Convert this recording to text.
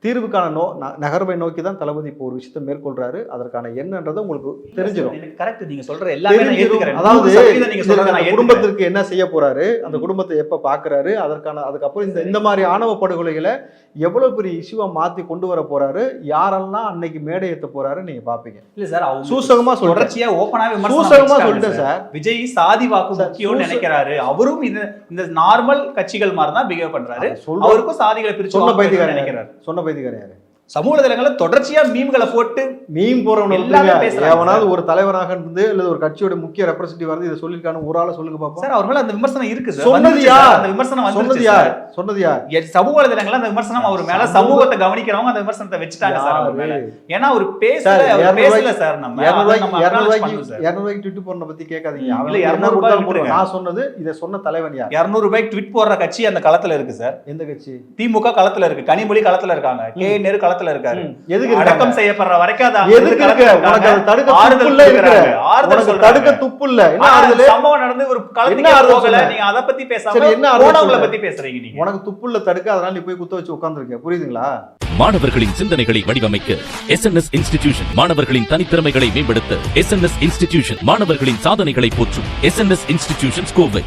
தீர்வுக்கான நகர்வை நோக்கி தான் தளபதி இப்போ ஒரு விஷயத்தை மேற்கொள்றாரு. அதற்கான என்னன்றது உங்களுக்கு தெரிஞ்சிடும். கரெக்ட், நீங்க சொல்ற எல்லாமே நான் ஏத்துக்கிறேன். அதாவது நீங்க சொல்றது நான் குடும்பத்திற்கு என்ன செய்ய போறாரு, அந்த குடும்பத்தை எப்ப பாக்குறாரு, அதுக்கப்புறம் இந்த மாதிரி ஆணவ படுகொலைகளை எவ்வளவு பெரிய இஷ்யூவா மாத்தி கொண்டு வர போறாரு, யாரெல்லாம் அன்னைக்கு மேடை ஏத்த போறாரு நீங்க பாப்பீங்க. இல்ல சார், சூசகமா தொடர்ச்சியா ஓபனாவே சூசகமா சொல்லிட்டேன் சார். விஜய் சாதி வாக்கு முக்கியம்னு நினைக்கிறாரு. அவரும் இந்த நார்மல் கட்சிகள் மாதிரி தான் பிஹேவ் பண்றாரு. அவருக்கும் சாதிகளை பிரிச்சு சொன்ன பைத்தியக்காரன் நினைக்கிறாரு. சொன்ன பைத்தியக்காரன் யாரு? சமூக வலைதளங்கள்ல தொடர்ச்சியா மீம்களை போட்டு மீம் போறவனாவது ஒரு தலைவராக இருந்து அல்லது ஒரு கட்சியோட முக்கிய ரெப்ரசன்டேட்டிவ் வந்து இதை சொல்லிருக்கான ஒரு ஆள சொல்லுங்க பாப்போம். சார் அவர் மேல அந்த விமர்சனம் இருக்கு சார். சொன்னது யார்? அந்த விமர்சனம் சொன்னது யார்? சமூக வலைதளங்கள்ல அந்த விமர்சனம் அவர் மேல சமூகத்தை கவனிக்கிறவங்க அந்த விமர்சனத்தை வச்சுட்டாங்க சார் அவர் மேல. ஏன்னா அவர் பேசல சார். நம்ம 200 ரூபாய்க்கு ட்வீட் போறத பத்தி கேட்காதீங்க. இல்ல 200 ரூபாய் நான் சொன்னது இத சொன்ன தலைவன் யார்? 200 ரூபாய்க்கு ட்வீட் போடுற கட்சி அந்த களத்துல இருக்கு சார். எந்த கட்சி? திமுக களத்துல இருக்கு, கனிமொழி களத்துல இருக்காங்க, கே நேரு களத்துல இருக்காரு. எதுக்கு அடக்கம் செய்யப்படுற வரைக்கும் தடுக்க துப்பு இல்ல. சம்பவம் நடந்து ஒரு களத்துல நீங்க அதை பத்தி பேசாம என்ன பத்தி பேசுறீங்க? நீங்க உனக்கு துப்புள்ள தடுக்க, அதனால நீ போய் குத்த வச்சு உட்கார்ந்துருக்க. புரியுதுங்களா? மாணவர்களின் சிந்தனைகளை வடிவமைக்க SNS இன்ஸ்டிடியூஷன், மாணவர்களின் தனித்திறமைகளை மேம்படுத்த SNS இன்ஸ்டிடியூஷன், மாணவர்களின் சாதனைகளை போற்றும் SNS இன்ஸ்டிடியூஷன் கோவை.